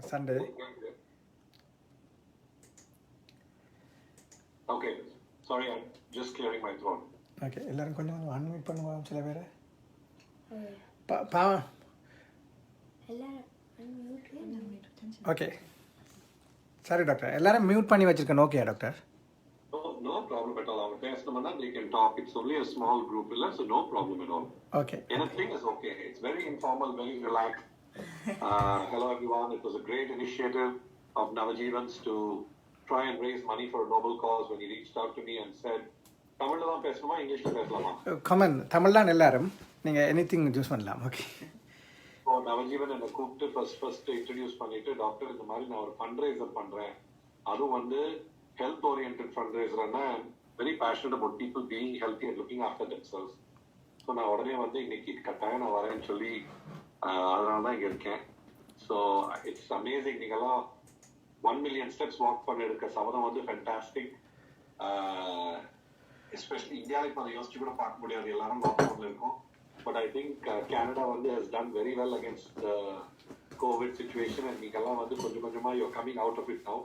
Sunday. Okay. Sorry, I'm just clearing my throat. Okay. எல்லாரும் கொஞ்சம் unmute பண்ணுவாங்க சில பேர். ஓகே. சரி டாக்டர். எல்லாரும் மியூட் பண்ணி வச்சிருக்கேன். Okay doctor. No problem at all. Our பேசணும்னா they can talk. It's only a small group, so no problem at all. Okay. Anything is okay. It's very informal, very relaxed. Hello everyone. It was a great initiative of Navajivans to try and raise money for a noble cause when he reached out to me and said, தமிழ்ல தான் பேசணுமா இங்கிலீஷ்ல பேசலாமா? Comment Tamil தான் எல்லாரும் நீங்க anything use பண்ணலாம். Okay. So Navjivan என்னை கூப்பிட்டு ஃபர்ஸ்ட் இன்ட்ரடியூஸ் பண்ணிட்டு டாக்டர் இந்த மாதிரி நான் ஒரு ஃபண்ட் ரைசர் பண்றேன், அதுவும் வந்து ஹெல்த் ஓரியன்ட் ஃபண்ட் ரைசர்னா very passionate about people being healthy and looking after themselves. So நான் உடனே வந்து இன்னைக்கு கட்டாயம் நான் வரேன்னு சொல்லி அதனால தான் இங்கே இருக்கேன். So it's amazing. நீங்கெல்லாம் 1 million steps வாக் பண்ண எடுக்க சபதம் வந்து ஃபென்டாஸ்டிக். எஸ்பெஷலி இந்தியாவில் இப்போ அதை யோசிச்சு கூட பார்க்க முடியாது, எல்லாரும் லாக்டவுன்ல இருக்கும். பட் ஐ திங்க் கேனடா வந்து has done very well against COVID situation and நீங்கெல்லாம் வந்து கொஞ்சம் கொஞ்சமாக you coming out of it now.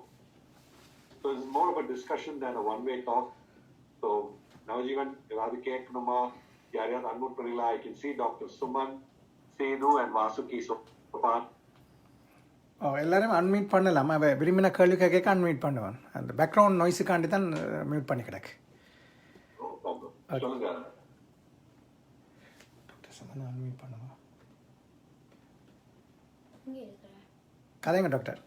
So it's more of a discussion than a one way talk. So Navajeevan ஏதாவது கேட்கணுமா, யாரையாவது அன்மூட் பண்ணீங்களா? I can see doctor Suman, Sethu and Vasuki Sopan. எல்லாரும் unmute பண்ணலாம். விரும்பின கேள்வி கேட்க அன்மியூட் பண்ணுவான். அந்த பேக்ரவுண்ட் நாய்ஸுக்காண்டி தான் மியூட் பண்ணி கிடக்கு. சொல்லுங்க அன்மியூட் பண்ணுவா. கதைங்க doctor.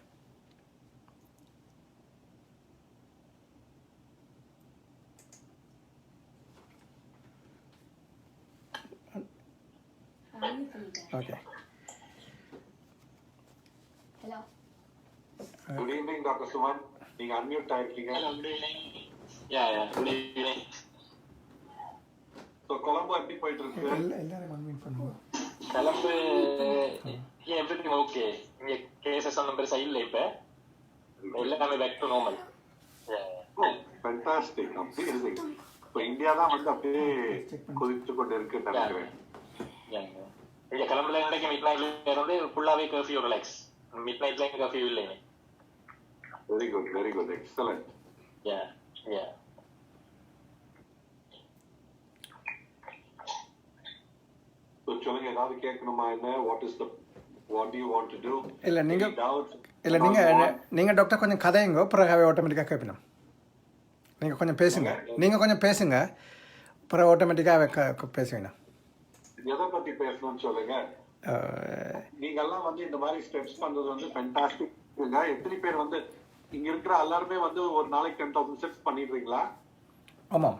Okay. Hello. Good evening, Dr. Suman. நீங்க அன்மியூட் ஆயிருக்கீங்க. Hello, good evening. Yeah, good evening. So Colombo எப்படி போயிட்டு இருக்கு? எல்லாரும் அன்மியூட் பண்ணுவோம். Colombo everything okay. இங்க கேसेस ஒன்றும் பெருசா இல்லை இப்ப. எல்லாமே back to normal. Oh, fantastic. Amazing. இப்போ இந்தியா தான் வந்து அப்படியே கொதிச்சு கொண்டு இருக்கு நினைக்கிறேன். இங்க கொலம்போல இன்னைக்கு மிட் நைட்ல இருந்து ஃபுல்லாவே கர்ஃபியூ ரிலாக்ஸ். மிட் நைட்ல எங்க கர்ஃபியூ இல்லை. Very good, excellent. Yeah. So சொல்லுங்க, ஏதாவது கேட்கணுமா? என்ன what do you want to do? இல்ல நீங்க டாக்டர் கொஞ்சம் கதைங்க, பிறகு ஆட்டோமேட்டிக்கா கேட்பணும். நீங்க கொஞ்சம் பேசுங்க, பிறகு ஆட்டோமேட்டிக்கா பேசுவீங்க. எதை பத்தி பேசணும்னு சொல்லுங்க. நீங்க எல்லாம் வந்து இந்த மாதிரி ஸ்டெப்ஸ் பண்றது வந்து ஃபென்டாஸ்டிக். எத்தனை பேர் வந்து இங்க இருக்கிற எல்லாருமே வந்து ஒரு நாளைக்கு 10,000 ஸ்டெப்ஸ் பண்ணிடுறீங்களா? ஆமாம்.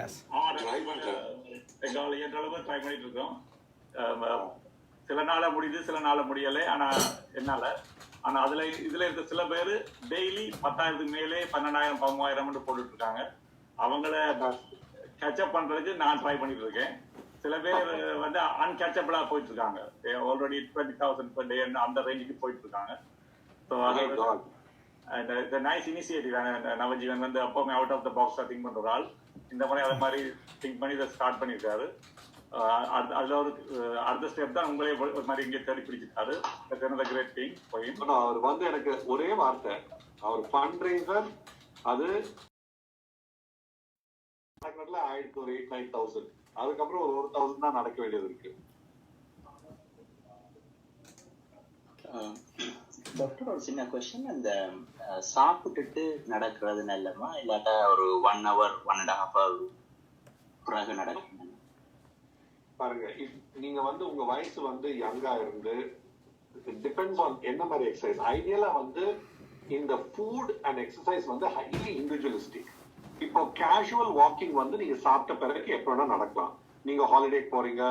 எஸ். ட்ரை பண்றோம். எங்களோட ட்ரை பண்ணிட்டு இருக்கோம். சில நாள முடியுது, சில நாள முடியல. ஆனா இதுல இருக்க சில பேர் டெய்லி 10,000 மேலே 12,000 13,000 போட்டுட்டு இருக்காங்க. அவங்கள கேட்சப் பண்றதுக்கு நான் ட்ரை பண்ணிட்டு இருக்கேன். சில பேர் வந்து அன்கேட்சபிளா போயிட்டு இருக்காங்க. ஆல்ரெடி 20,000 per day அந்த ரேஞ்சுக்கு போயிட்டு இருக்காங்க. ஸோ அது நைஸ் இனிஷியேட்டிவ். நவஜீவன் வந்து அப்போவுமே out of the box think பண்ற ஆள். இந்த மாதிரி அதை மாதிரி திங்க் பண்ணி இதை ஸ்டார்ட் பண்ணியிருக்காரு. அதுல ஒரு அடுத்த ஸ்டெப் தான் உங்களே ஒரு மாதிரி இங்கே தேடி பிடிச்சிருக்காரு. Great thing. அவர் வந்து எனக்கு ஒரே வார்த்தை, அவர் ஃபண்ட் ரைசர் அது ஆயிடுச்சு ஒரு 8,000-9,000. அதுக்கப்புறம் ஒரு 1,000 தான் நடக்க வேண்டியது இருக்கு. டாக்டர், ஒரு சின்ன கொஸ்டின். அந்த சாப்பிட்டுட்டு நடக்கிறது நல்லமா இல்லாட்டா ஒரு 1 hour 1.5 hour பிறகு நடக்கும்? பாருங்க, நீங்க வந்து உங்க வயசு வந்து யங்கா இருந்து டிபெண்ட்ஸ் ஆன் என்ன மாதிரி எக்ஸசைஸ். ஐடியலா வந்து இந்த ஃபுட் அண்ட் எக்ஸசைஸ் வந்து ஹைலி இண்டிவிஜுவலிஸ்டிக். இப்போ கேஷுவல் வாக்கிங் வந்து நீங்க சாப்பிட்ட பிறகு எப்ப வேணா நடக்கலாம். நீங்க ஹாலிடே போறீங்க,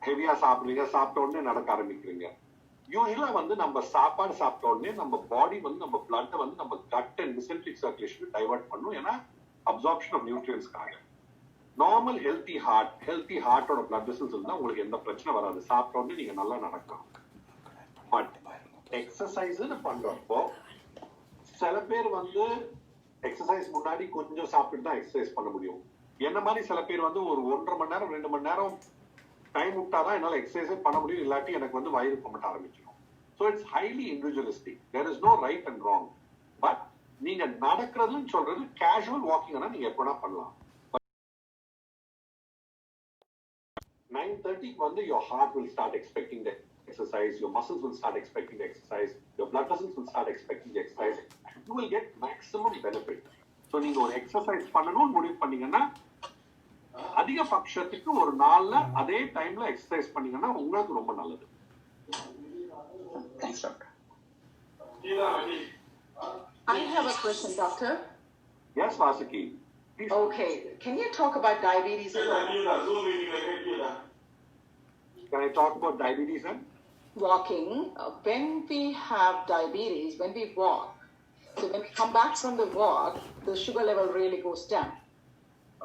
ஹெவியா சாப்பிடுறீங்க, சாப்பிட்ட உடனே நடக்க ஆரம்பிக்கிறீங்க. யூஸ்வலா வந்து நம்ம சாப்பாடு சாப்பிட்ட உடனே நம்ம பாடி வந்து நம்ம பிளட்டை வந்து நம்ம கட் அண்ட் டிசென்ட்ரிக் சர்க்குலேஷன் டைவர்ட் பண்ணும். ஏன்னா அப்சார்ப்ஷன் ஆஃப் நியூட்ரியன்ஸ்க்காக. நார்மல் ஹெல்த்தி ஹார்ட்டோட பிளட் வெசல்ஸ் இருந்தா உங்களுக்கு எந்த பிரச்சனை வராது. சாப்பிட்ட உடனே நீங்க நல்லா நடக்கலாம். பட் எக்ஸசைஸ் பண்றப்போ சில பேர் வந்து எக்ஸசைஸ் முன்னாடி கொஞ்சம் சாப்பிட்டு தான் எக்ஸசைஸ் பண்ண முடியும். என்ன மாதிரி சில பேர் வந்து ஒரு 1.5 மணி நேரம் 2 மணி நேரம் டைம் விட்டாதான் என்னால எக்ஸசைஸே பண்ண முடியும். இல்லாட்டி எனக்கு வந்து வயிறு கொமட்ட ஆரம்பிச்சிடும். So it's highly individualistic. There is no right and wrong. But நீங்க நடக்கிறதுன்னு சொல்றது casual walking ஆனா நீங்க எப்பனா பண்ணலாம். 9:30 வந்து your heart will start expecting the exercise, your muscles will start expecting the exercise, your blood vessels will start expecting the exercise. You will get maximum benefit. So நீங்க ஒரு exercise பண்ணணும்னு முடிவு பண்ணீங்கன்னா அதிக பட்சத்துக்கு ஒரு நாள்ல அதே டைம்ல எக்ஸசைஸ் பண்ணீங்கன்னா உங்களுக்கு ரொம்ப நல்லது. Thanks, doctor. I have a question, doctor. Yes, Vasaki. Please. Okay, can you talk about diabetes and Can I talk about diabetes and walking? When we have diabetes, when we walk, so when we come back from the walk, the sugar level really goes down.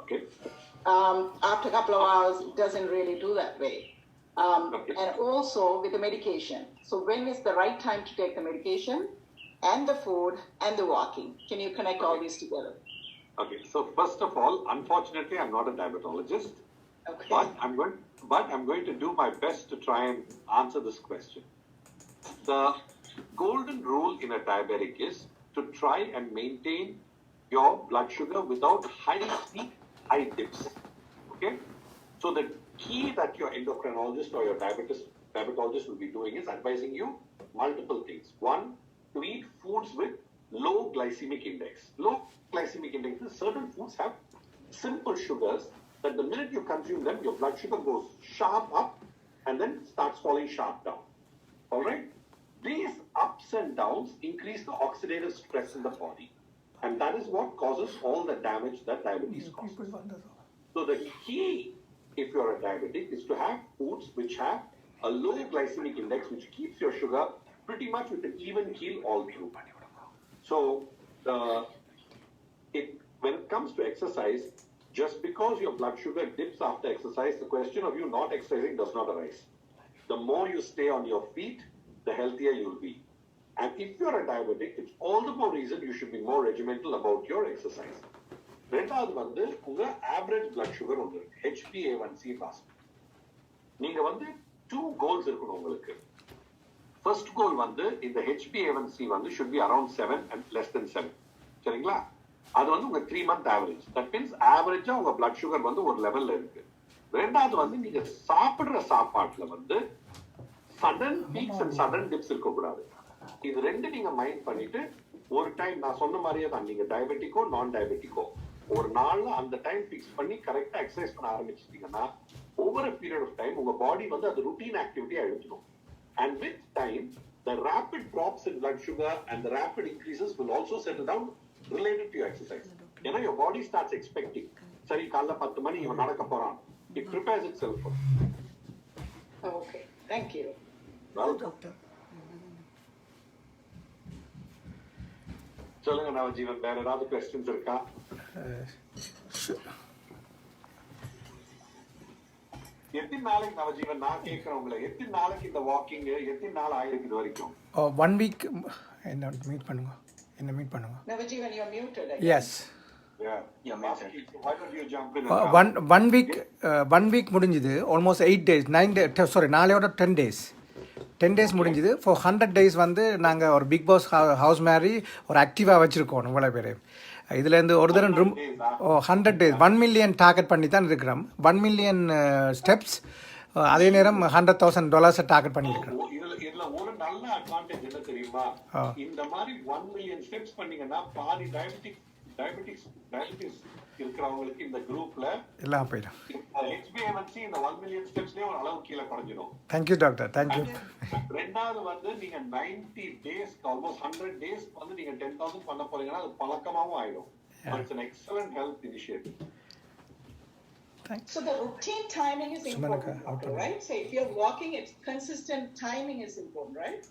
okay? After a couple of hours, it doesn't really do that way. Okay. And also with the medication. So when is the right time to take the medication and the food and the walking? Can you connect all these together? Okay. So first of all, unfortunately, I'm not a diabetologist, Okay. but I'm going to do my best to try and answer this question. The golden rule in a diabetic is to try and maintain your blood sugar without high peak, high dips. Okay? So the key that your endocrinologist or your diabetologist will be doing is advising you multiple things. One, to eat foods with low glycemic index. Low glycemic index is certain foods have simple sugars that the minute you consume them, your blood sugar goes sharp up and then starts falling sharp down. All right? These ups and downs increase the oxidative stress in the body. And that is what causes all the damage that diabetes causes. So the key, if you're a diabetic, is to have foods which have a low glycemic index, which keeps your sugar pretty much with an even keel all through. So when it comes to exercise, just because your blood sugar dips after exercise, the question of you not exercising does not arise. The more you stay on your feet, the healthier you'll be. And if you're a diabetic, it's all the more reason you should be more regimental about your exercise. ரெண்டாவது வந்து உங்க average blood sugar ஒன்று HbA1c pass. நீங்க வந்து 2 goals இருக்கணும் உங்களுக்கு. First goal வந்து இந்த HbA1c வந்து should be around 7 and less than 7. சரிங்களா? அது வந்து உங்க 3 month average. That means ஆவரேஜா உங்க blood sugar வந்து ஒரு லெவல்ல இருக்கு. ரெண்டாவது வந்து நீங்க சாப்பிடுற சாப்பாட்டுல வந்து sudden peaks and sudden tips இருக்க கூடாது. இது ரெண்டு நீங்க மைண்ட் பண்ணிட்டு ஒரு டைம் நான் சொன்ன மாதிரியே தான் நீங்க டயபெட்டிக்கோ நான் டயபெட்டிக்கோ ஒரு நாள்ல அந்த டைம் பிக்ஸ் பண்ணி கரெக்டா எக்ஸசைஸ் பண்ண ஆரம்பிச்சிட்டீங்கன்னா over a period of time உங்க பாடி வந்து அது routine activity எடுத்துடும். And with time, the rapid drops in blood sugar and the rapid increases will also settle down related to your exercise. ஏன்னா your body starts expecting. சரி காலைல 10 மணி இவன் நடக்க போறான். It prepares itself for. Okay, thank you. Well, doctor. சொல்லுங்க நவஜீவன், வேற ஏதாவது questions இருக்கா? எத்தனை நாளைக்கு நவஜீவன் நான் கேட்கிறேன் உங்களை, எத்தனை நாளைக்கு இந்த வாக்கிங், எத்தனை நாள் ஆயிருக்கு இது வரைக்கும்? 1 week என்ன மீட் பண்ணுங்க. Navajeevan, you're muted again. Yes. Yeah. Why don't you jump in? One week முடிஞ்சுது. Almost 8 days, 9 days, sorry, நாளையோட 10 days. 10 days முடிஞ்சுது. For 100 days வந்து நாங்கள் ஒரு பிக் பாஸ் ஹவுஸ் மாதிரி ஒரு ஆக்டிவாக வச்சுருக்கோம் இவ்வளோ பேர். இதுலேருந்து ஒரு தரம் 100 days 1 million டார்கெட் பண்ணி தான் இருக்கிறோம். 1 million ஸ்டெப்ஸ், அதே நேரம் $100,000 டார்கெட் பண்ணியிருக்கிறோம். இதுல ஒரு நல்ல அட்வான்டேஜ் என்ன தெரியுமா? இந்த மாதிரி 1 million ஸ்டெப்ஸ் பண்ணீங்கன்னா பாதி டயபெட்டிக்ஸ் இருக்கிறவங்களுக்கு இந்த குரூப்ல எல்லாம் போயிடும். HbA1c இந்த 1 million ஸ்டெப்ஸ்லயே ஒரு அளவு கீழே குறைஞ்சிடும். Thank you doctor, thank you. ரெண்டாவது வந்து நீங்க 90 days ஆல்மோஸ்ட் 100 days வந்து நீங்க 10,000 பண்ண போறீங்கன்னா அது பழக்கமாவும் ஆயிடும். It's an excellent health initiative. So the routine timing is important, right? So if you're walking, it's consistent timing is important, right?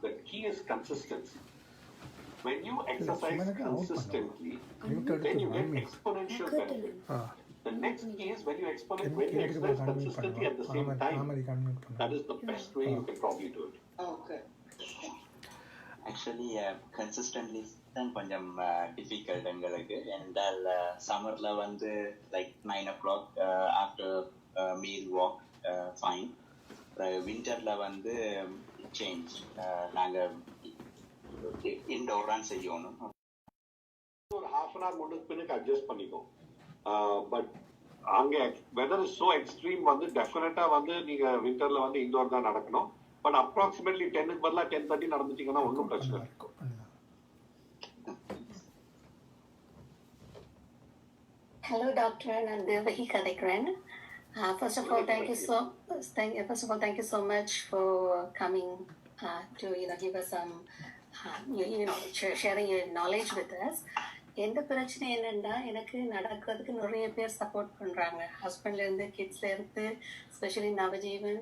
The key is consistency. When you exercise consistently, then you get exponential benefit. The next key is when you exercise consistently at the same time. That is the best way you can probably do it. Okay. Actually, consistently தான் கொஞ்சம் difficult எங்களுக்கு. என்றால் சம்மர்ல வந்து like 9 o'clock after meal walk fine. விண்டர்ல வந்து change நாங்க indoor தான் செய்யணும். ஒரு half an hour முன்னுக்கு பின்னுக்கு அட்ஜஸ்ட் பண்ணிக்கும். பட் அங்க வெதர் இஸ் சோ எக்ஸ்ட்ரீம் வந்து டெஃபினட்டா வந்து நீங்க விண்டர்ல வந்து இன்டோர் தான் நடக்கணும். பட் அப்ராக்சிமேட்லி 10க்கு பதிலா 10:30 நடந்துட்டீங்கன்னா ஒன்றும் பிரச்சனை இல்லை. Hello, doctor. I'm Devaki Kadekran. First of all, thank you so much for coming to give us some sharing your knowledge with us. எந்த பிரச்சனை என்னன்னா, எனக்கு நடக்கிறதுக்கு நிறைய பேர் சப்போர்ட் பண்ணுறாங்க. ஹஸ்பண்ட்லேருந்து கிட்ஸ்லேருந்து ஸ்பெஷலி நவஜீவன்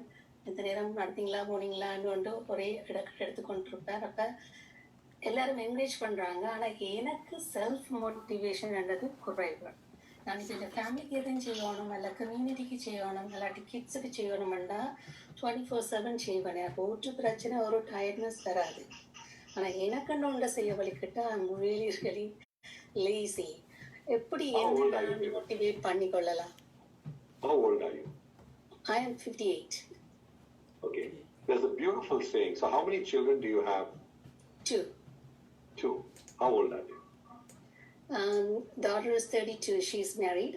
இந்த நேரம் நடத்திங்களா போனீங்களான்னு ஒரே எடுத்துக்கொண்டிருப்பார். அப்போ எல்லாரும் என்கரேஜ் பண்ணுறாங்க. ஆனால் எனக்கு செல்ஃப் மோட்டிவேஷன்ன்றது குறைவு. நான் இப்போ இந்த ஃபேமிலிக்கு எதுவும் செய்யணும், இல்லை கம்யூனிட்டிக்கு செய்யணும், இல்லாட்டி கிட்ஸுக்கு செய்யணுமெண்டா 24/7 செய்வேன். எனக்கு ஒரு பிரச்சனை ஒரு டயர்ட்னஸ் வராது. ஆனால் எனக்குன்னு ஒன்றை செய்ய வலிக்கிட்டா really லேசி. எப்படி என்ன மோட்டிவேட் பண்ணி கொள்ளலாம்? How old are you? I am 58. Okay. There's a beautiful saying. So how many children do you have? 2. 2. How old are you? Daughter is 32. She's married.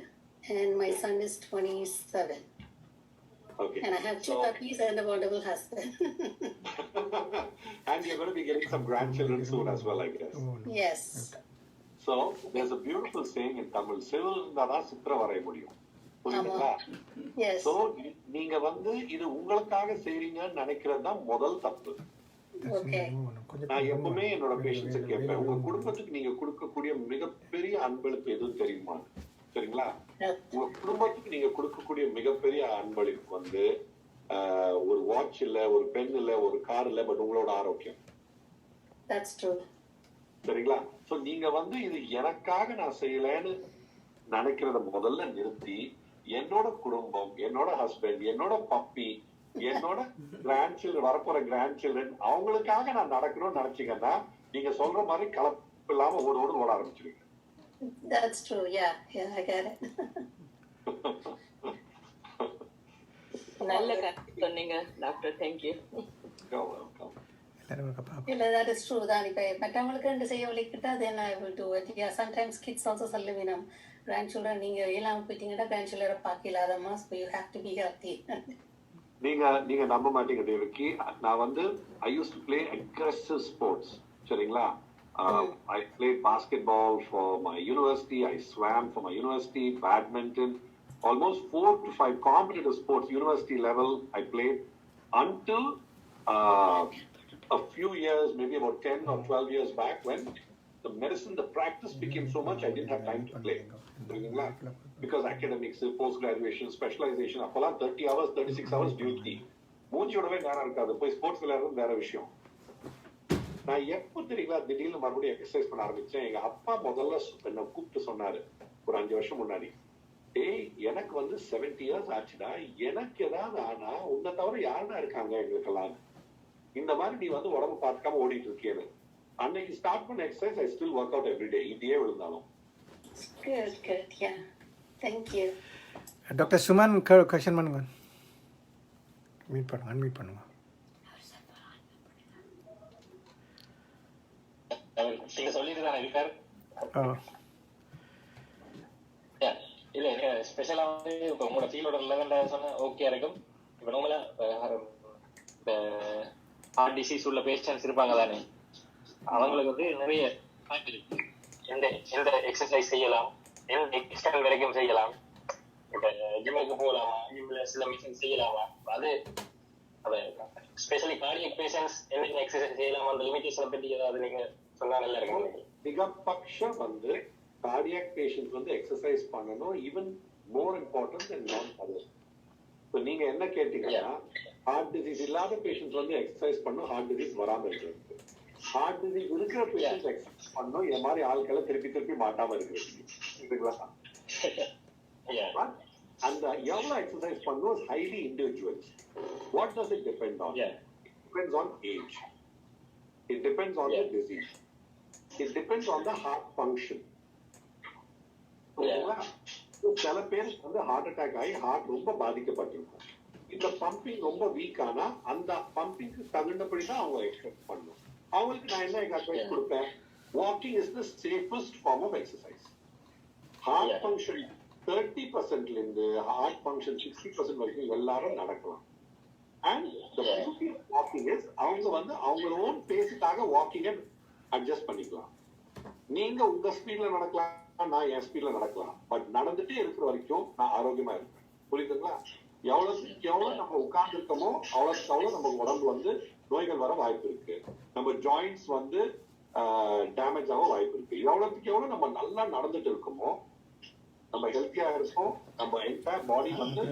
And my son is 27. Okay. And I have 2 puppies and a wonderful husband. And you're going to be getting some grandchildren soon as well, I guess. Yes. So there's a beautiful saying in Tamil. Civil இருந்தாதான் சித்திரம் வரைய முடியும். புரியுதுங்களா? Yes. So நீங்க வந்து இது உங்களுக்காக செய்றீங்கன்னு நினைக்கிறது தான் முதல் தப்பு. Okay. நான் எப்பவுமே என்னோட பேஷண்ட்ஸை கேட்பேன், உங்க குடும்பத்துக்கு நீங்க கொடுக்கக்கூடிய மிகப்பெரிய அன்பளிப்பு எதுவும் தெரியுமா? சரிங்களா? உங்க குடும்பத்துக்கு நீங்க கொடுக்கக்கூடிய மிகப்பெரிய அன்பளிப்பு வந்து ஒரு வாட்ச் இல்ல, ஒரு பென் இல்ல, ஒரு கார் இல்ல, பட் உங்களோட ஆரோக்கியம். That's true. சரிங்களா? சோ நீங்க வந்து இது எனக்காக நான் செய்யலன்னு நினைக்கிறத முதல்ல நிறுத்தி, என்னோட குடும்பம், என்னோட ஹஸ்பண்ட், என்னோட பப்பி, என்னோட வரப்போற கிராண்ட் சில்ட்ரன், அவங்களுக்காக நான் நடக்கணும்னு நினைச்சீங்கன்னா நீங்க சொல்ற மாதிரி கலப்பு இல்லாம ஓட ஆரம்பிச்சிருவீங்க. That's true. Yeah, I get it. நல்ல கருத்து சொன்னீங்க டாக்டர். தேங்க்யூ. இல்ல, that is true தான். இப்ப மற்றவங்களுக்கு ரெண்டு செய்ய வலிக்கிட்டா then I will do it. Yeah, sometimes kids also சொல்லுவினம், grandchildren நீங்க இல்லாம போயிட்டீங்கன்னா grandchildren பார்க்க இல்லாதம்மா, so you have to be healthy. நீங்க நம்ப மாட்டீங்க தேவகி, நான் வந்து I used to play aggressive sports. சரிங்களா? I played basketball for my university, I swam for my university, badminton, almost 4 to 5 competitive sports, university level I played until a few years, maybe about 10 or 12 years back, when the medicine, the practice became so much, I didn't have time to play. Because academics, post-graduation, specialization, அப்பெல்லாம் 30 hours, 36 hours duty. மூச்சியோடவே நேரம் இருக்காது, போய் sports விளையாடுறது வேற விஷயம். நான் எப்போ தெரியுங்களா திடீர்னு மறுபடியும் எக்ஸசைஸ் பண்ண ஆரம்பிச்சேன். எங்க அப்பா முதல்ல என்ன கூப்பிட்டு சொன்னாரு ஒரு 5 வருஷம் முன்னாடி, ஏய் எனக்கு வந்து 70 years ஆச்சுடா, எனக்கு ஏதாவது ஆனா உன்னை தவிர யாருன்னா இருக்காங்க எங்களுக்கெல்லாம், இந்த மாதிரி நீ வந்து உடம்பு பார்த்துக்காம ஓடிட்டு இருக்கேன்னு. அன்னைக்கு ஸ்டார்ட் பண்ண exercise I still work out every day, இதையே விழுந்தாலும். Good, yeah. Thank you. Doctor Suman question பண்ணுங்க, அன்மியூட் பண்ணுங்க. நீங்க சொல்லிட்டு தானே இருக்காரு. இல்ல ஸ்பெஷலா வந்து இப்ப உங்களோட ஃபீல்டோட லெவல்ல சொன்னா ஓகே இருக்கும். இப்ப நார்மலா ஹார்ட் டிசீஸ் உள்ள பேஷண்ட்ஸ் இருப்பாங்க தானே, அவங்களுக்கு வந்து நிறைய எந்த எக்ஸசைஸ் செய்யலாம், எந்த எக்ஸ்டர்னல் வரைக்கும் செய்யலாம், இப்ப ஜிம்முக்கு போகலாமா, ஜிம்ல சில மிஷின் செய்யலாமா, அது ஸ்பெஷலி கார்டியக் பேஷண்ட்ஸ் என்ன எக்ஸசைஸ் செய்யலாமா, அந்த லிமிடேஷனை பத்தி ஏதாவது நீங்க சொன்னா நல்லா இருக்கும். மிகப்பட்சம் வந்து கார்டியாக் பேஷண்ட்ஸ் வந்து எக்ஸசைஸ் பண்ணணும், ஈவன் மோர் இம்பார்ட்டன்ட் தென் நான் அதர்ஸ். இப்போ நீங்க என்ன கேட்டீங்கன்னா, ஹார்ட் டிசீஸ் இல்லாத பேஷண்ட்ஸ் வந்து எக்ஸசைஸ் பண்ணும், ஹார்ட் டிசீஸ் வராம இருக்கிறது. ஹார்ட் டிசீஸ் இருக்கிற பேஷண்ட்ஸ் எக்ஸசைஸ் பண்ணும், இந்த மாதிரி ஆட்களை திருப்பி மாட்டாம இருக்கிறது. அந்த எவ்வளவு எக்ஸசைஸ் பண்ணும் highly individuals. What does it depend on? It depends on age. It depends on the disease. It depends on the heart function. சில பேருக்கு வந்து ஹார்ட் அட்டாக் ஆகி ஹார்ட் ரொம்ப பாதிக்கப்பட்டிருக்கும். இந்த பம்பிங் ரொம்ப வீக் ஆனா அந்த பம்பிங்க்கு தகுந்தபடி தான் அவங்க எக்ஸசைஸ் பண்ணணும். அவங்களுக்கு நான் என்ன அட்வைஸ் கொடுப்பேன், walking is the safest form of exercise. Heart function 30% இருந்து ஹார்ட் ஃபங்க்ஷன் 60% வரைக்கும் எல்லாரும் நடக்கலாம். And the beauty of walking is அவங்க வந்து அவங்களோட ஓன் பேஸுக்காக வாக்கிங்கை அட்ஜஸ்ட் பண்ணிக்கலாம். நீங்க உங்க ஸ்பீட்ல நடக்கலாம், நான் என் ஸ்பீட்ல நடக்கலாம். பட் நடந்துட்டே இருக்கிற வரைக்கும் நான் ஆரோக்கியமா இருப்பேன். புரியுதுங்களா? எவ்வளவு நம்ம உட்கார்ந்து இருக்கோமோ அவ்வளவு நம்ம உடம்பு வந்து நோய்கள் வர வாய்ப்பு இருக்கு. நம்ம ஜாயிண்ட்ஸ் வந்து டேமேஜ் ஆக வாய்ப்பு இருக்கு. எவ்வளவு நம்ம நல்லா நடந்துட்டு இருக்கோமோ நம்ம ஹெல்த்தியா இருக்கும், நம்ம என்டையர் பாடி வந்து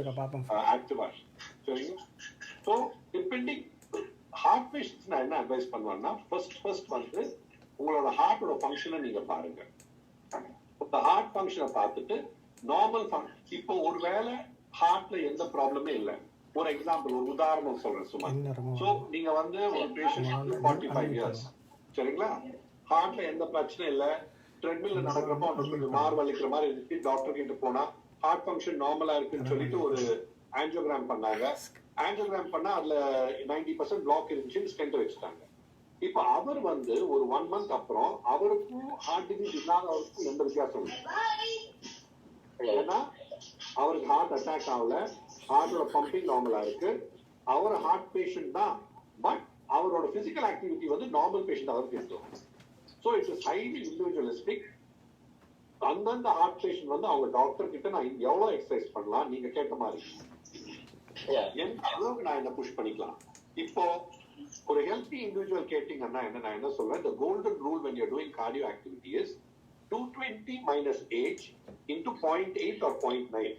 ஆக்டிவா இருக்கும். சரிங்களா? ஸோ டிபெண்டிங் ஹார்ட் பேஷண்ட்ஸ் நான் என்ன அட்வைஸ் பண்ணுவேன்னா, ஃபர்ஸ்ட் வந்து உங்களோட ஹார்ட்டோட ஃபங்க்ஷனை நீங்க பாருங்க. இந்த ஹார்ட் ஃபங்க்ஷனை பார்த்துட்டு நார்மல் இப்போ ஒருவேளை ஹார்ட்ல எந்த ப்ராப்ளமே இல்லை, ஒரு எக்ஸாம்பிள் ஒரு உதாரணம் சொல்றேன் சும்மா. சோ நீங்க வந்து ஒரு பேஷண்ட் 45 இயர்ஸ், சரிங்களா, ஹார்ட்ல எந்த பிரச்சனை இல்லை, ட்ரெட்மில்ல நடக்கிறப்போ அவங்களுக்கு மார் வலிக்கிற மாதிரி இருந்துச்சு, டாக்டர் கிட்ட போனா ஹார்ட் ஃபங்க்ஷன் நார்மலா இருக்குன்னு சொல்லிட்டு ஒரு ஆஞ்சியோகிராம் பண்ணாங்க. ஆஞ்சியோகிராம் பண்ணா அதுல 90% பிளாக் இருந்துச்சு, ஸ்டென்ட் வச்சுட்டாங்க. இப்ப அவர் வந்து ஒரு 1 month அப்புறம் அவருக்கும் ஹார்ட் டிசீஸ் இல்லாதவருக்கும் எந்த வித்தியாசம் இல்லை. ஏன்னா அவருக்கு ஹார்ட் அட்டாக் ஆகல, ஹார்ட்டோட பம்பிங் நார்மலா இருக்கு, அவர் ஹார்ட் பேஷண்ட் தான், பட் அவரோட பிசிக்கல் ஆக்டிவிட்டி வந்து நார்மல் பேஷண்ட் அவருக்கு இருக்கும். So it's is highly individualistic. அந்தந்த ஹார்ட் பேஷண்ட் வந்து அவங்க டாக்டர் கிட்ட நான் எவ்வளவு எக்ஸசைஸ் பண்ணலாம், நீங்க கேட்ட மாதிரி எந்த அளவுக்கு நான் என்ன புஷ் பண்ணிக்கலாம். இப்போ ஒரு ஹெல்த்தி இண்டிவிஜுவல் கேட்டீங்கன்னா நான் என்ன சொல்றேன், the golden rule when you're doing cardio activity is 220 minus age into 0.8 or 0.9.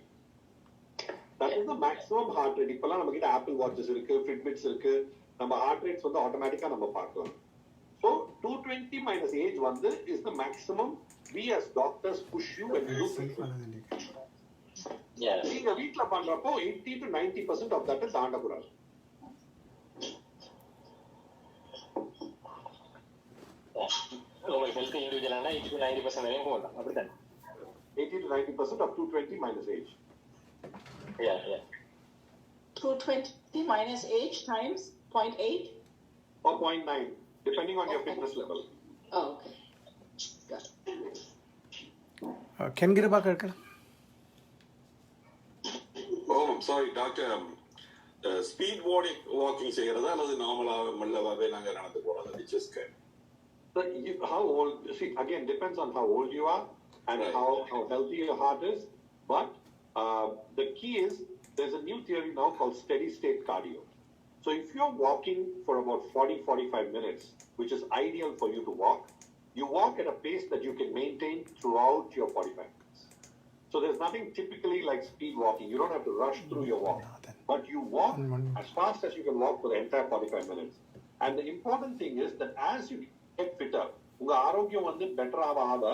That is the maximum heart rate. இப்பெல்லாம் நம்ம கிட்ட ஆப்பிள் வாட்சஸ் இருக்கு, ஃபிட்பிட்ஸ் இருக்கு, நம்ம ஹார்ட் ரேட்ஸ் வந்து ஆட்டோமேட்டிக்கா நம்ம பார்க்கலாம். So 220 minus age வந்து is the maximum we as doctors push you when you do fitness. நீங்க வீட்ல பண்றப்போ 80 to 90% of that தாண்டக்கூடாது. ஹெல்த் இண்டிவிஜுவலானா 80 to 90% வரையும் போகலாம், அப்படிதான். 80 to 90% of 220 minus age. Yeah. 220 minus age times 0.8 or 0.9 depending on your fitness level. Oh, okay. Got it. Can Giruba Karkar? Oh, I'm sorry, doctor. Speed walking செய்யறதா அல்லது நார்மலா மெல்லவாவே நாங்க நடந்து போறதா? Just can. But how old? See, again, depends on how old you are and right. how healthy your heart is. But the key is there's a new theory now called steady state cardio. So if you're walking for about 40-45 minutes, which is ideal for you to walk, you walk at a pace that you can maintain throughout your 45 minutes. So there's nothing typically like speed walking. You don't have to rush through your walk, but you walk as fast as you can walk for the entire 45 minutes. And the important thing is that as you get fitter, உங்க ஆரோக்கியம் வந்து better ஆக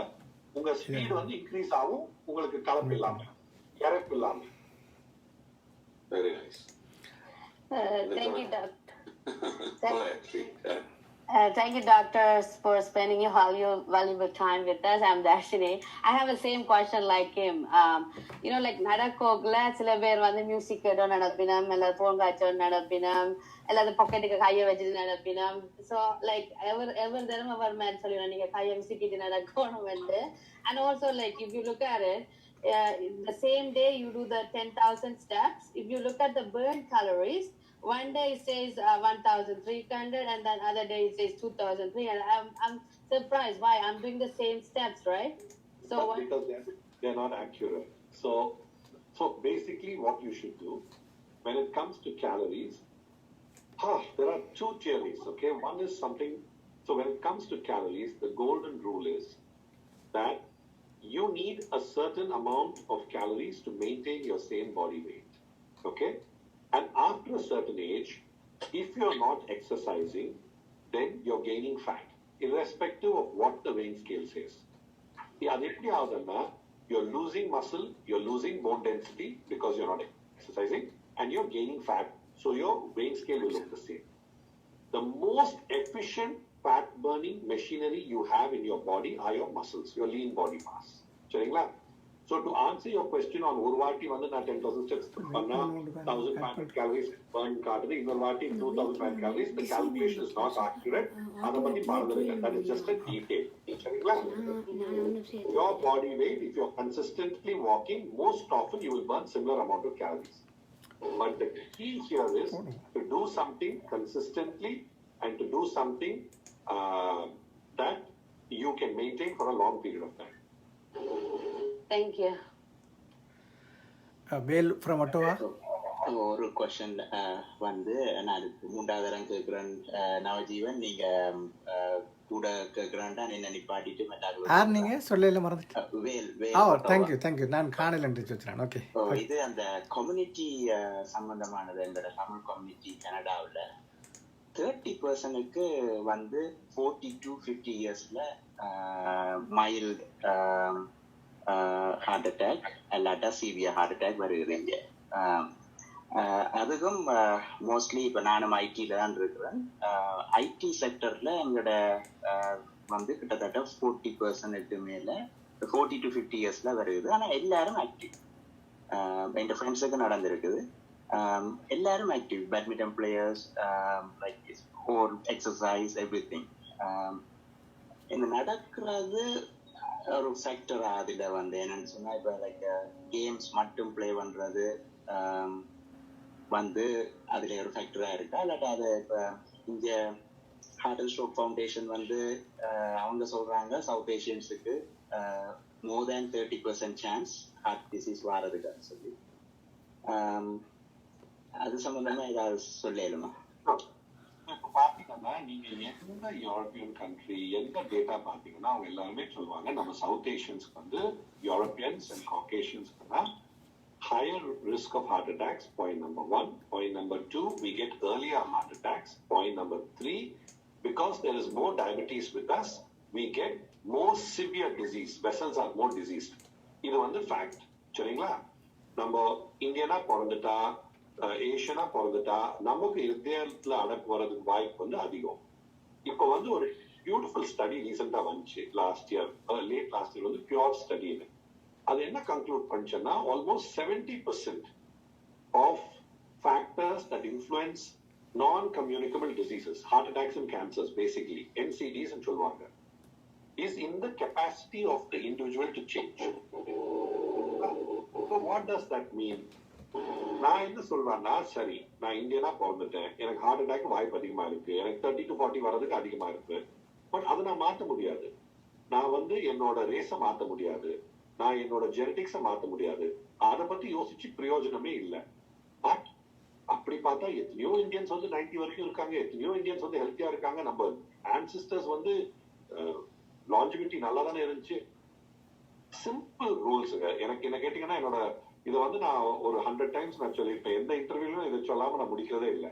உங்க speed வந்து increase ஆகும், உங்களுக்கு கலப்பு இல்லாம இறப்பு இல்லாம. Very nice. Thank you, Doctor. Thank you, doctors, for spending your valuable time with us. I'm Darshini. I have the same question like him. Like nadakogla, sila per vandu music kedo nadapinam, ella phone kacho nadapinam, ella the pocket ku kaiya vechi nadapinam. So like ever there our man solina neenga kaiya visikiti nadakonu vende. And also like if you look at it, the same day you do the 10,000 steps. If you look at the burn calories, one day it says 1,300 and then other day it says 2,300. And I'm surprised why I'm doing the same steps, right? So because they're not accurate. So basically what you should do when it comes to calories, there are two theories, okay? One is something, so when it comes to calories, the golden rule is that you need a certain amount of calories to maintain your same body weight, okay? And after a certain age, if you're not exercising, then you're gaining fat, irrespective of what the weighing scale says. You're losing muscle, you're losing bone density because you're not exercising, and you're gaining fat, so your weighing scale will look the same. The most efficient fat-burning machinery you have in your body are your muscles, your lean body mass. So So to answer your question on ஒரு வாட்டி வந்து நான் 10,000 steps பண்ணா 1,500 calories burn காட்டுது, இன்னொரு வாட்டி 2,500 calories, the calculation is not accurate. அதை பத்தி பாருங்க, that is just a detail. சரிங்களா? Your body weight, if you're consistently walking, most often you will burn similar amount of calories. But the key here is to do something consistently and to do something that you can maintain for a long period of time. Thank you. Bail from Ottawa. ஒரு question வந்து நான் அதுக்கு 3வது தரம் கேட்குறேன். நவஜீவன், நீங்க கூட கேட்குறேன்டா என்ன நிப்பாட்டிட்டு யார் நீங்க சொல்லல மறந்துட்டேன். வேல் நான் காணல என்று சொல்றேன். ஓகே, இது அந்த கம்யூனிட்டி சம்பந்தமானது. எங்களோட தமிழ் கம்யூனிட்டி கனடாவில் 30% வந்து 40 to 50 இயர்ஸ்ல மைல்டு ஹார்ட் அட்டாக் அல்லாட்டா சிவியர் ஹார்ட் அட்டாக் வருகிறீங்க. அதுக்கும் மோஸ்ட்லி இப்போ நானும் ஐடியில் தான் இருக்கிறேன். ஐடி செக்டரில் எங்களோட வந்து கிட்டத்தட்ட 40% மேலே 40 to 50 இயர்ஸில் வருது. ஆனால் எல்லாரும் ஆக்டிவ். என் ஃப்ரெண்ட்ஸுக்கு நடந்திருக்குது. எல்லாரும் active, badminton players, like whole exercise every thing. இந்த நடக்கிறது ஒரு ஃபேக்டர். அதில் வந்து என்னன்னு சொன்னால், இப்போ லைக் கேம்ஸ் மட்டும் ப்ளே பண்ணுறது வந்து அதில் ஒரு ஃபேக்டராக இருக்கா, இல்லாட்டா அது இப்போ இங்கே ஹார்ட் அண்ட் ஸ்ட்ரோக் ஃபவுண்டேஷன் வந்து அவங்க சொல்கிறாங்க சவுத் ஏஷியன்ஸுக்கு more than 30% chance heart disease வாரதுக்கான்னு சொல்லி. அது சம்பந்தமா ஏதாவது சொல்லலுமா? பாத்தீங்கன்னா நீங்க எந்த யூரோப்பியன் கண்ட்ரி எந்த டேட்டா பாத்தீங்கன்னா அவங்க எல்லாருமே சொல்லுவாங்க நம்ம சவுத் ஏஷியன்ஸ்க்கு வந்து யூரோப்பியன்ஸ் அண்ட் காகேஷியன்ஸ்க்கு higher risk of heart attacks, point number 1. Point number 2, we get earlier heart attacks. Point number 3, because there is more diabetes with us, we get more severe disease. Vessels are more diseased. இது வந்து fact. சரிங்களா? நம்ம இந்தியனா பிறந்துட்டா, ஏஷியனா பிறந்துட்டா நமக்கு இதயத்துல அடக்கு வரதுக்கு வாய்ப்பு வந்து அதிகம். இப்போ வந்து ஒரு பியூட்டிஃபுல் ஸ்டடி ரீசெண்டா வந்துச்சு லேட் லாஸ்ட் இயர் வந்து பியூர் ஸ்டடி. அது என்ன கன்க்ளூட் பண்ணுச்சுன்னா, almost 70% of factors that influence non-communicable diseases, heart attacks and cancers, basically NCDs and சொல்லுவாங்க, is in the capacity of the individual to change. So what does that mean? நான் என்ன சொல்றேன்னா, சரி நான் இந்தியனா பிறந்துட்டேன், எனக்கு ஹார்ட் அட்டாக் வாய்ப்பு அதிகமா இருக்கு, எனக்கு 30 to 40 வர்றதுக்கு அதிகமா இருக்கு. பட் அதை நான் மாற்ற முடியாது. நான் வந்து என்னோட ரேஸை மாற்ற முடியாது, நான் என்னோட ஜெனடிக்ஸை மாற்ற முடியாது. அதை பத்தி யோசிச்சு பிரயோஜனமே இல்லை. பட் அப்படி பார்த்தா எத்தனையோ இந்தியன்ஸ் வந்து 90 வரைக்கும் இருக்காங்க, எத்தனையோ இந்தியன்ஸ் வந்து ஹெல்த்தியா இருக்காங்க. நம்ம ஆன்சிஸ்டர்ஸ் வந்து லாஞ்சிவிட்டி நல்லா தானே இருந்துச்சு. சிம்பிள் ரூல்ஸுங்க. எனக்கு என்ன கேட்டீங்கன்னா, என்னோட இதை வந்து நான் ஒரு 100 times நான் சொல்லியிருப்பேன். எந்த இன்டர்வியூலும் இதை சொல்லாம நான் முடிக்கிறதே இல்லை.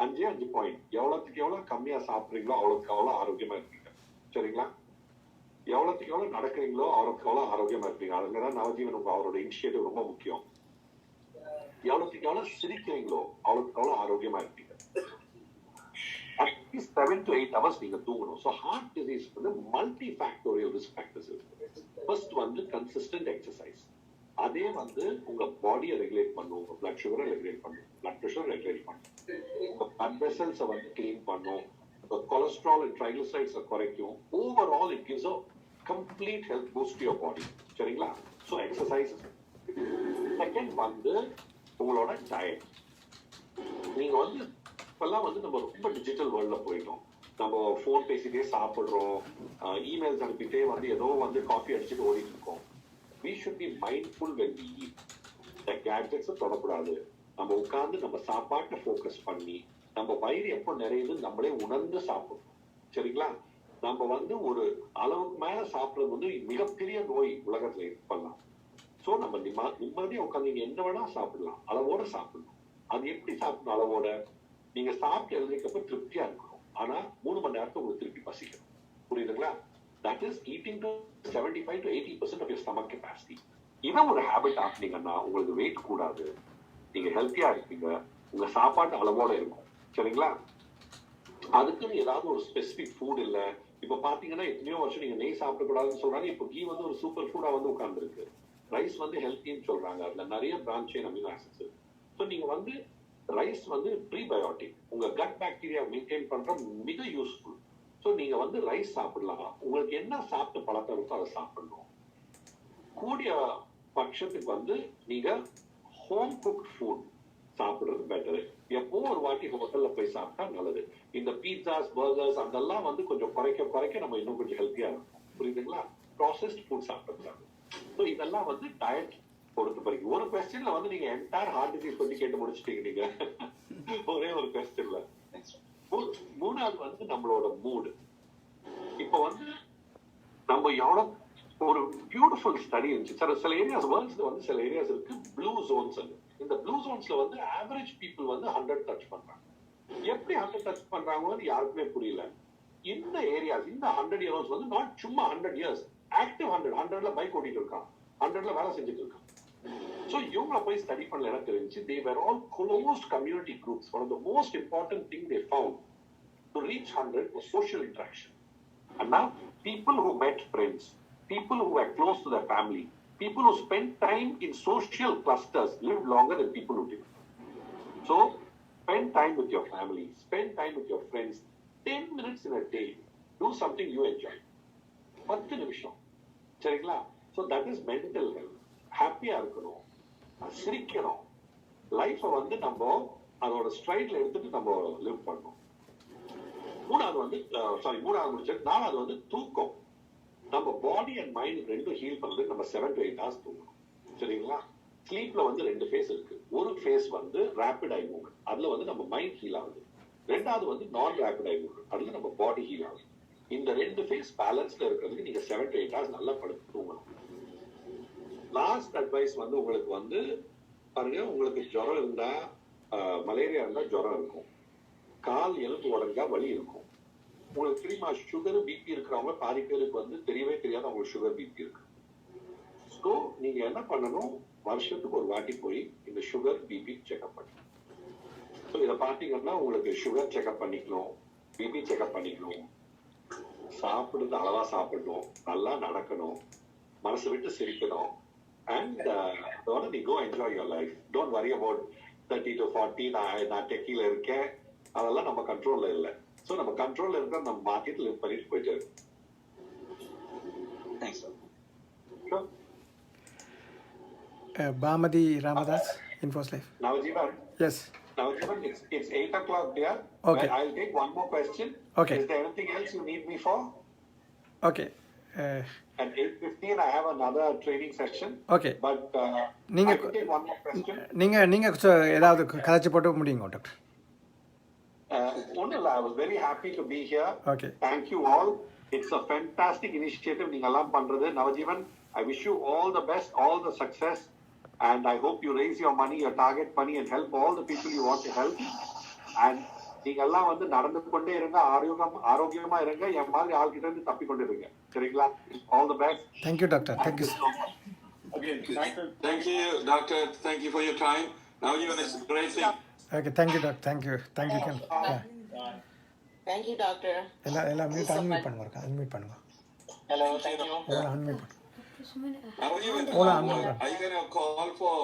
5 பாயிண்ட். எவ்வளவுக்கு எவ்வளவு கம்மியா சாப்பிட்றீங்களோ அவ்வளவுக்கு அவ்வளவு ஆரோக்கியமா இருப்பீங்க. சரிங்களா? எவ்வளவுக்கு எவ்வளவு நடக்கிறீங்களோ அவ்வளவுக்கு எவ்வளவு ஆரோக்கியமா இருப்பீங்க. அதுலதான் நவஜீவன் அவரோட இனிஷியேட்டிவ் ரொம்ப முக்கியம். எவ்வளவுக்கு எவ்வளவு சிரிக்கிறீங்களோ அவ்வளவுக்கு எவ்வளவு ஆரோக்கியமா இருப்பீங்க. அட்லீஸ்ட் 7 to 8 hours நீங்க தூங்கணும். ஸோ ஹார்ட் டிசீஸ் வந்து மல்டி ஃபேக்டோரியல் ரிஸ்க் ஃபேக்டர்ஸ் இருக்கு. ஃபர்ஸ்ட் வந்து கன்சிஸ்டன்ட் எக்ஸசைஸ். அதே வந்து உங்க பாடியை ரெகுலேட் பண்ணும், உங்க பிளட் சுகரை ரெகுலேட் பண்ணும், பிளட் ப்ரெஷர் ரெகுலேட் பண்ணும், உங்க பிளட் வெசல்ஸை வந்து கிளீன் பண்ணும், உங்க கொலஸ்ட்ரால் அண்ட் ட்ரைக்ளிசரைட்ஸை குறைக்கும். Overall it gives a complete health boost to your body. சரிங்களா? So exercise. செகண்ட் வந்து உங்களோட டயட். நீங்க வந்து இப்பெல்லாம் வந்து நம்ம ரொம்ப டிஜிட்டல் வேர்ல்ட்ல போயிட்டோம். நம்ம போன் பேசிட்டே சாப்பிடுறோம், இமெயில்ஸ் அனுப்பிட்டே வந்து ஏதோ வந்து காஃபி அடிச்சுட்டு ஓடிட்டு இருக்கோம். We should be mindful when we eat. The gadgets தொடக்கூடாது. நம்ம உட்கார்ந்து நம்ம சாப்பாட்டை ஃபோக்கஸ் பண்ணி நம்ம வயிறு எப்போ நிறையுது நம்மளே உணர்ந்து சாப்பிடணும். சரிங்களா? நம்ம வந்து ஒரு அளவுக்கு மேல சாப்பிடுறது வந்து மிகப்பெரிய நோய் உலகத்துல பண்ணலாம். ஸோ நம்ம நிம்மதியா உட்காந்து நீங்க என்ன வேணா சாப்பிடலாம், அளவோட சாப்பிடணும். அது எப்படி சாப்பிடணும் அளவோட? நீங்க சாப்பிட்டு எழுதிக்கப்ப திருப்தியா இருக்கணும். ஆனா 3 மணி நேரத்துக்கு உங்களுக்கு திருப்பி பசிக்கணும். புரியுதுங்களா? That is eating to 75 to 80% of your stomach capacity. இதை ஒரு ஹேபிட் ஆக்கினீங்கன்னா உங்களுக்கு வெயிட் கூடாது, நீங்க ஹெல்த்தியா இருப்பீங்க, உங்க சாப்பாட்டு அளவோட இருக்கும். சரிங்களா? அதுக்குன்னு ஏதாவது ஒரு ஸ்பெசிபிக் ஃபுட் இல்ல. இப்ப பாத்தீங்கன்னா எத்தனையோ வருஷம் நீங்க நெய் சாப்பிடக்கூடாதுன்னு சொல்றாங்க. இப்போ கீ வந்து ஒரு சூப்பர் ஃபுட்டா வந்து உட்கார்ந்துருக்கு. ரைஸ் வந்து ஹெல்த்தின்னு சொல்றாங்க. அதுல நிறைய பிரான்ச் செயின் அமினோ ஆசிட்ஸ் இருக்கு. ஸோ நீங்க வந்து ரைஸ் வந்து ப்ரீபயோட்டிக், உங்க கட் பாக்டீரியா மெயின்டைன் பண்ற மிக யூஸ்ஃபுல். ஸோ நீங்க வந்து ரைஸ் சாப்பிடலாம். உங்களுக்கு என்ன சாப்பிட்டு பழக்கம் இருக்கோ அதை சாப்பிடணும். கூடிய பட்சத்துக்கு வந்து நீங்க ஹோம் குக்ட் ஃபுட் சாப்பிடுறது பெட்டரு. எப்போ ஒரு வாட்டி ஹோட்டல்ல போய் சாப்பிட்டா நல்லது. இந்த பீட்சாஸ், பர்கர்ஸ் அதெல்லாம் வந்து கொஞ்சம் குறைக்க நம்ம இன்னும் கொஞ்சம் ஹெல்த்தியா இருக்கும். புரியுதுங்களா? ப்ராசஸ்ட் ஃபுட் சாப்பிடக்கூடாது. ஸோ இதெல்லாம் வந்து டயட் பொறுத்த வரைக்கும். ஒரு கொஸ்டின்ல வந்து நீங்க என்டையர் ஹார்ட் டிசீஸ் பத்தி கேட்டு முடிச்சிட்டீங்க நீங்க ஒரே ஒரு கொஸ்டின்ல. மூணாவது வந்து நம்மளோட மூடு. இப்ப வந்து நம்ம எவ்வளவு ஒரு பியூட்டிஃபுல் ஸ்டடி இருந்துச்சு. சில ஏரியாஸ் வேர்ல்ட்ஸ்ல வந்து சில ஏரியாஸ் இருக்கு ப்ளூ ஜோன்ஸ். இந்த ப்ளூ ஜோன்ஸ்ல வந்து ஆவரேஜ் பீப்புள் வந்து 100 டச் பண்றாங்க. எப்படி 100 டச் பண்றாங்கன்னு யாருக்குமே புரியல. இந்த ஏரியாஸ் இந்த 100 இயர்ஸ் வந்து நாட் சும்மா 100 இயர்ஸ் ஆக்டிவ் 100ல பைக் ஓட்டிட்டு இருக்கான், 100ல வேலை செஞ்சுட்டு இருக்கான். ஸோ இவங்கள போய் ஸ்டடி பண்ணல எனக்கு தெரிஞ்சு they were all closed community groups. One of the most important thing they found to reach 100 was social interaction. And now people who met friends, people who were close to their family, people who spent time in social clusters lived longer than people who didn't. So spend time with your family, spend time with your friends. 10 minutes in a day, do something you enjoy. 10 நிமிஷம், சரிங்களா? So that is mental health. ஹாப்பியா இருக்கணும், சிரிக்கணும். லைஃபை வந்து நம்ம அதோட ஸ்ட்ரைட்ல எடுத்துட்டு நம்ம லிவ் பண்ணணும். மூணாவது முடிச்சு. நாலாவது வந்து தூக்கம். நம்ம பாடி அண்ட் மைண்ட் ரெண்டும் ஹீல் பண்றது நம்ம 7 to 8 hours தூங்கணும், சரிங்களா? ஸ்லீப்ல வந்து 2 ஃபேஸ் இருக்கு. ஒரு ஃபேஸ் வந்து ரேபிட் ஐ மூவ்மெண்ட், அதுல வந்து நம்ம மைண்ட் ஹீல் ஆகுது. ரெண்டாவது வந்து நான் ரேபிட் ஐ மூவ்மெண்ட், அதுல நம்ம பாடி ஹீல் ஆகுது. இந்த 2 ஃபேஸ் பேலன்ஸ்ல இருக்கிறதுக்கு நீங்க 7 to 8 hours நல்லா படுத்து தூங்கணும். லாஸ்ட் அட்வைஸ் வந்து உங்களுக்கு வந்து பாருங்க, உங்களுக்கு ஜுரம் இருந்தா மலேரியா இருந்தா ஜுரம் இருக்கும், கால் எலும்பு உடஞ்சா வலி இருக்கும். உங்களுக்கு தெரியுமா, சுகர் பிபி இருக்கிறவங்க பாதி பேருக்கு வந்து தெரியவே தெரியாத அவங்களுக்கு சுகர் பிபி இருக்கு. ஸோ நீங்க என்ன பண்ணணும், வருஷத்துக்கு ஒரு வாட்டி போய் இந்த சுகர் பிபி செக்அப் பண்ணணும். ஸோ இதை பார்த்தீங்கன்னா உங்களுக்கு சுகர் செக்அப் பண்ணிக்கணும், பிபி செக்அப் பண்ணிக்கணும், சாப்பிடுறது அளவா சாப்பிடணும், நல்லா நடக்கணும், மனசு விட்டு சிரிக்கணும். And go enjoy your life. Don't worry about 30 to 40 நான் டெக்கில இருக்கேன், அதெல்லாம் நம்ம கண்ட்ரோல்ல இல்லை. ஸோ நம்ம கண்ட்ரோல்ல இருக்க நம்ம மாத்திட்டு லிவ் பண்ணிட்டு போயிட்டு இருக்கோம். Bhamadi Ramadas, Infos Life. Navajeevan. Yes. Navajeevan, it's 8 o'clock there. Okay. I'll take one more question. Okay. Is there anything else you need me for? Okay. At 8:15 I have another training session. Okay. But நீங்க I will take one more question. நீங்க ஏதாவது கதைச்சு போட்டு முடியுங்க doctor. ஒன்றும் இல்லை, I was very happy to be here. Okay. Thank you all. It's a fantastic initiative நீங்க எல்லாம் பண்றது. Navajeevan, I wish you all the best, all the success, and I hope you raise your money, your target money, and help all the people you want to help. And நீங்க எல்லாம் வந்து நடந்து கொண்டே இருங்க, ஆரோக்கியமா இருங்க, என் மாதிரி ஆள்கிட்ட இருந்து தப்பி கொண்டு இருங்க, சரிங்களா? All the best. Thank you doctor. Thank you. Again, thank you doctor. Thank you for your time. Now you it's a great thing. Okay, thank you doctor. Thank you. Thank you, doctor. எல்லாம் mute unmute பண்ணுங்க. Hello, thank you. Unmute பண்ணு. Navajeevan, are you going to call for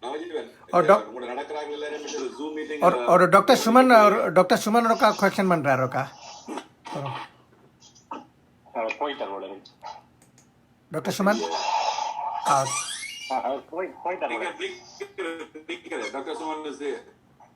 Navajeevan? உங்க நடக்கறாங்க எல்லாரும் Zoom meeting और doctor सुमन का question बन रहा है रोका போயிட்டார் डॉक्टर सुमन போயிட்டார் Dr. Suman is there.